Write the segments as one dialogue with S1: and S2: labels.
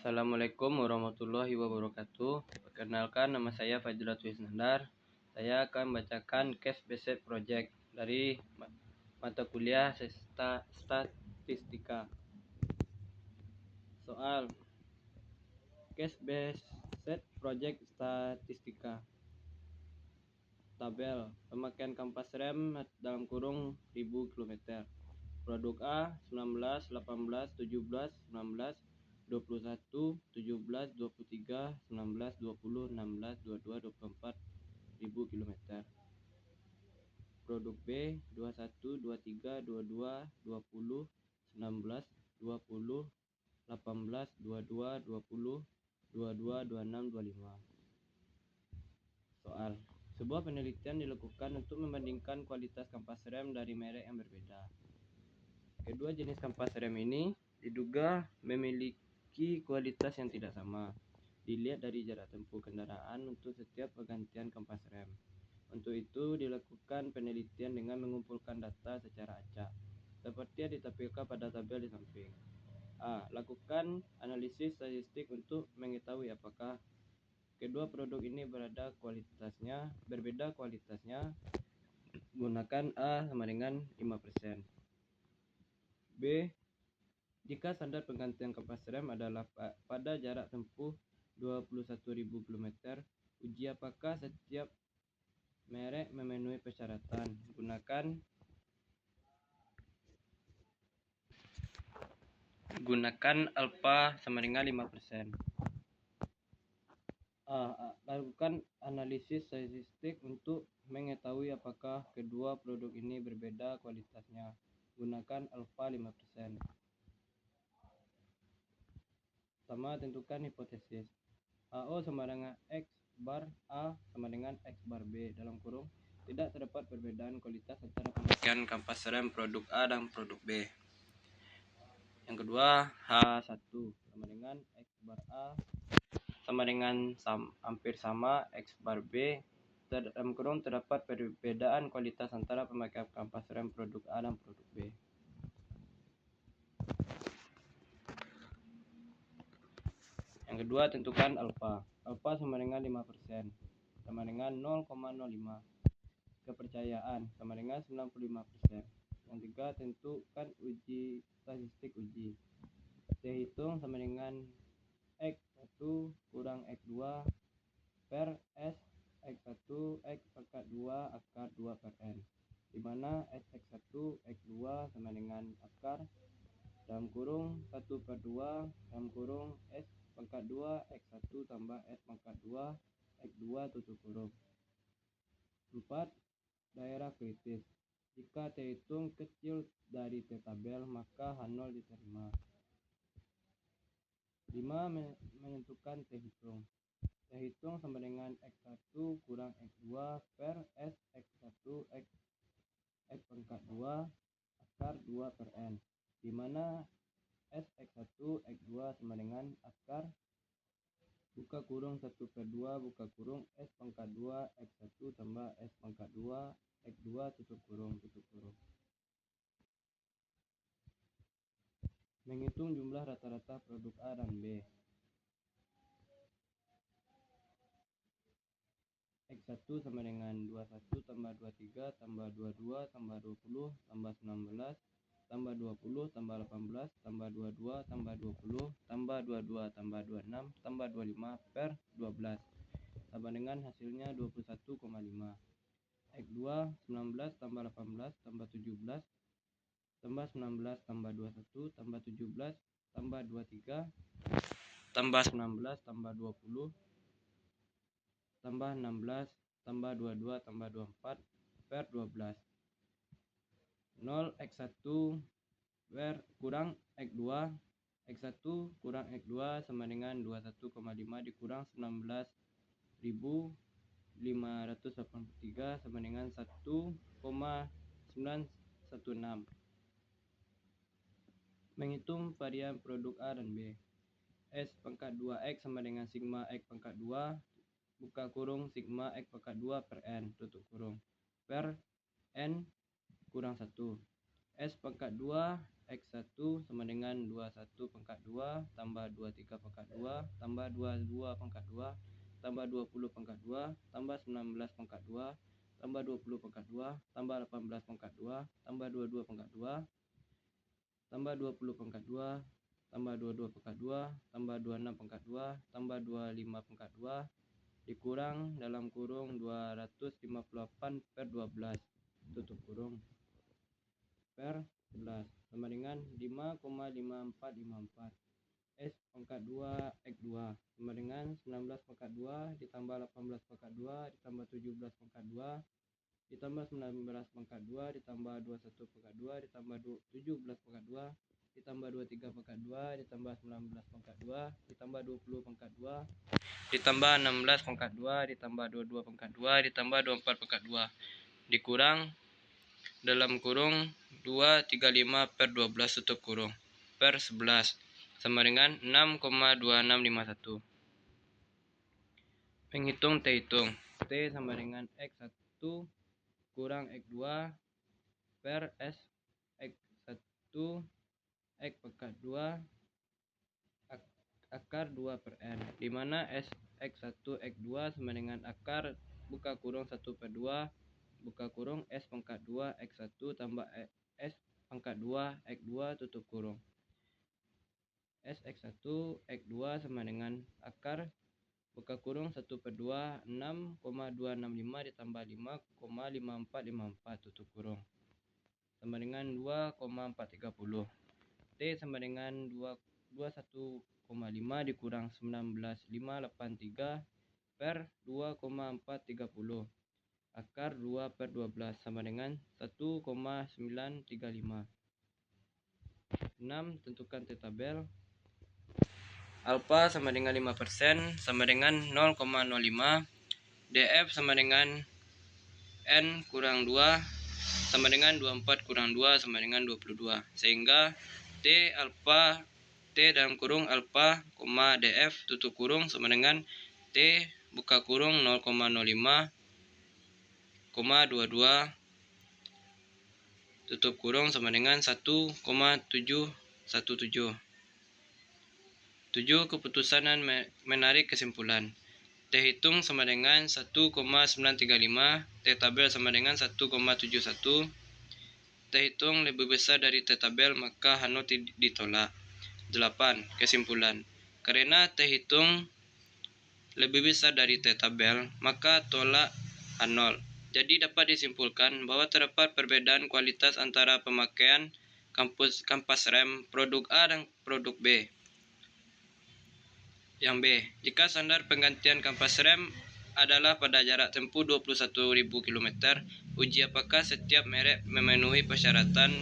S1: Assalamualaikum warahmatullahi wabarakatuh. Perkenalkan, nama saya Fajratul Isnandar. Saya akan membacakan case based project dari mata kuliah statistika. Soal case based project statistika. Tabel pemakaian kampas rem dalam kurung 1000 km. Produk A 19, 18, 17, 19, 21, 17, 23, 19, 20, 16, 22, 24 ribu kilometer. Produk B 21, 23, 22, 20, 19, 20, 18, 22, 20, 22, 26, 25. Soal sebuah penelitian dilakukan untuk membandingkan kualitas kampas rem dari merek yang berbeda. Kedua jenis kampas rem ini diduga memiliki kualitas yang tidak sama. Dilihat dari jarak tempuh kendaraan untuk setiap pergantian kampas rem. Untuk itu dilakukan penelitian dengan mengumpulkan data secara acak, seperti yang ditampilkan pada tabel di samping. A. Lakukan analisis statistik untuk mengetahui apakah kedua produk ini berbeda kualitasnya. Gunakan A sama dengan 5%. B. Jika standar penggantian kampas rem adalah pada jarak tempuh 21.000 km, uji apakah setiap merek memenuhi persyaratan. Gunakan alfa sama dengan 5%. Lakukan analisis statistik untuk mengetahui apakah kedua produk ini berbeda kualitasnya. Gunakan alfa 5%. Sama, tentukan hipotesis. AO sama dengan X bar A sama dengan X bar B dalam kurung tidak terdapat perbedaan kualitas antara pemakaian kampas rem produk A dan produk B. Yang kedua, H1 sama dengan X bar A sama dengan hampir sama X bar B. Dalam kurung terdapat perbedaan kualitas antara pemakaian kampas rem produk A dan produk B. Yang kedua, tentukan alfa. Alfa sama dengan 5%, sama dengan 0,05. Kepercayaan sama dengan 95%. Yang ketiga, tentukan uji statistik uji. C hitung sama dengan X1 kurang X2 per S X1 X pangkat 2 akar 2 per N, di mana X1 X2 sama dengan akar dalam kurung 1 per 2 dalam kurung S pangkat 2 X1 tambah S pangkat 2 X2 tutup kurung. 4. Daerah kritis. Jika T hitung kecil dari T tabel, maka H0 diterima. 5. Menentukan T hitung. T hitung sama dengan X1 kurang X2 per S X1 X pangkat 2 akar 2 per N, di mana S X1 X2 sama dengan akar buka kurung 1 per 2 buka kurung S pangkat 2 X1 tambah S pangkat 2 X2 tutup kurung. Menghitung jumlah rata-rata produk A dan B. X1 sama dengan 21 tambah 23 tambah 22 tambah 20 tambah 19 tambah 20 tambah 18 tambah 22 tambah 20 tambah 22 tambah 26 tambah 25 per 12 sama dengan hasilnya 21,5. X2 19 tambah 18 tambah 17 tambah 19 tambah 21 tambah 17 tambah 23 tambah 19 tambah 20 tambah 16 tambah 22 tambah 24 per 12. 0 X1 kurang X2. X1 kurang X2 sama dengan 21,5 dikurang 19.583 sama dengan 1,916. Menghitung varian produk A dan B. S pangkat 2X sama dengan sigma X pangkat 2 buka kurung sigma X pangkat 2 per N tutup kurung per N kurang 1. S pangkat 2 X1 sama dengan 21 pangkat 2 tambah 23 pangkat 2 tambah 22 pangkat 2 tambah 20 pangkat 2 tambah 19 pangkat 2 tambah 20 pangkat 2 tambah 18 pangkat 2 tambah 22 pangkat 2 tambah 20 pangkat 2 tambah 22 pangkat 2 tambah 26 pangkat 2 tambah 25 pangkat 2 dikurang dalam kurung 258 per 12 tutup kurung per 11 sama dengan 5,5454. S pangkat 2 X2 sama dengan 19 pangkat 2 ditambah 18 pangkat 2 ditambah 17 pangkat 2 ditambah 19 pangkat 2 ditambah 21 pangkat 2 ditambah 17 pangkat 2 ditambah 23 pangkat 2 ditambah 19 pangkat 2 ditambah 20 pangkat 2 ditambah 16 pangkat 2 ditambah 22 pangkat 2 ditambah 24 pangkat 2 dikurang dalam kurung 235 per 12 tutup kurung per 11 sama dengan 6,2651. Menghitung T hitung. T sama dengan X1 kurang X2 per S X1 X pangkat 2 akar 2 per N, di mana S X1 X2 sama dengan akar buka kurung 1 per 2 buka kurung S pangkat 2 X1 tambah S pangkat 2 X2 tutup kurung. S X1 X2 sama dengan akar buka kurung 1 per 2 6,265 ditambah 5,5454 tutup kurung sama dengan 2,430. T sama dengan 21,5 dikurang 19,583 per 2,430 akar 2 per 12 sama dengan 1,935. 6. Tentukan T tabel. Alfa sama dengan 5% sama dengan 0,05. DF sama dengan N kurang 2 sama dengan 24 kurang 2 sama dengan 22. Sehingga T alfa T dalam kurung alfa, DF tutup kurung sama dengan T buka kurung 0,05, 22 tutup kurung sama dengan 1,717. 7. Keputusan dan menarik kesimpulan. T hitung sama dengan 1,935, T tabel sama dengan 1,71. T hitung lebih besar dari T tabel maka H0 ditolak. 8. Kesimpulan. Karena T hitung lebih besar dari T tabel maka tolak H0. Jadi dapat disimpulkan bahwa terdapat perbedaan kualitas antara pemakaian kampas rem produk A dan produk B. Yang B, jika standar penggantian kampas rem adalah pada jarak tempuh 21.000 km, uji apakah setiap merek memenuhi persyaratan.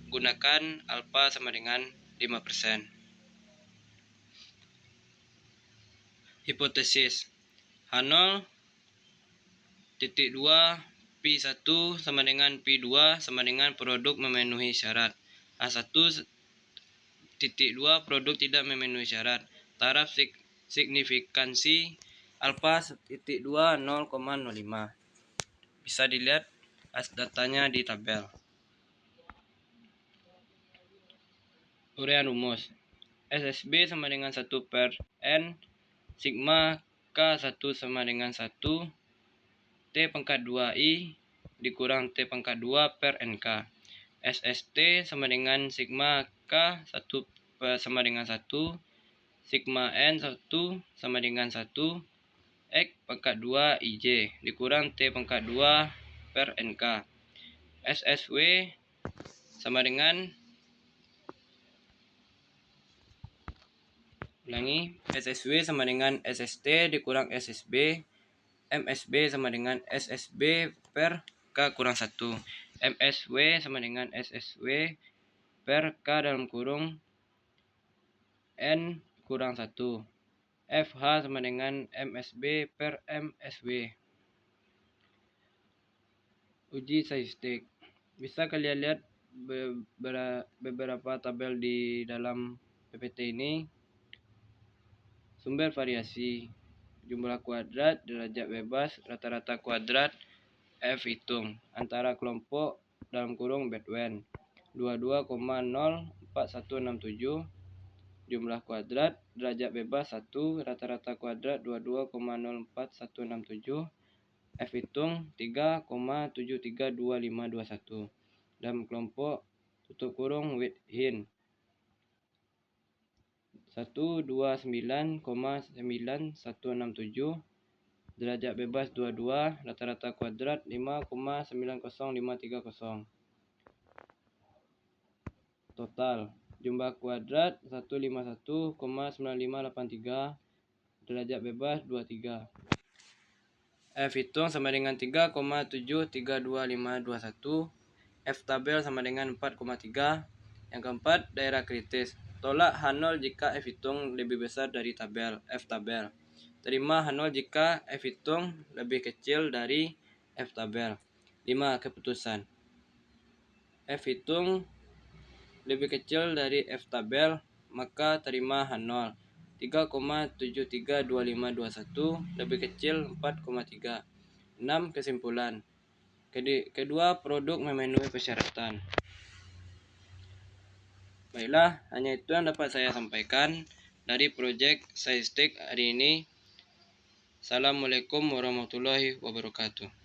S1: Gunakan alfa sama dengan 5%. Hipotesis H0 titik 2 Pi1 sama dengan Pi2 sama dengan produk memenuhi syarat. H1 titik 2 produk tidak memenuhi syarat. Taraf signifikansi alfa titik 2 0,05. Bisa dilihat datanya di tabel. Uraian rumus. SSB sama dengan 1 per N, sigma K1 sama dengan 1, T pangkat 2I dikurang T pangkat 2 per NK. SST sama dengan sigma K1 sama dengan 1, sigma N1 sama dengan 1, X pangkat 2 IJ dikurang T pangkat 2 per NK. SSW sama dengan SSW sama dengan SST dikurang SSB. MSB sama dengan SSB per K kurang 1. MSW sama dengan SSW per K dalam kurung N kurang 1. FH sama dengan MSB per MSW. Uji statistik. Bisa kalian lihat beberapa tabel di dalam PPT ini. Sumber variasi, jumlah kuadrat, derajat bebas, rata-rata kuadrat, F hitung, antara kelompok dalam kurung Bedouin. 22,04167. Jumlah kuadrat derajat bebas 1, rata-rata kuadrat 22,04167. F hitung 3,732521. Dalam kelompok tutup kurung width hin 129,9167. Derajat bebas 22, rata-rata kuadrat 5,900530. Total jumlah kuadrat 151,9583. Derajat bebas 23. F hitung sama dengan 3,732521. F tabel sama dengan 4,3. Yang keempat, daerah kritis. Tolak H0 jika F hitung lebih besar dari tabel F tabel. Terima H0 jika F hitung lebih kecil dari F tabel. 5. Keputusan. F hitung lebih kecil dari F tabel, maka terima H0. 3,732521 lebih kecil 4,3. 6. Kesimpulan. Kedua produk memenuhi persyaratan. Baiklah, hanya itu yang dapat saya sampaikan dari proyek Saistik hari ini. Assalamualaikum warahmatullahi wabarakatuh.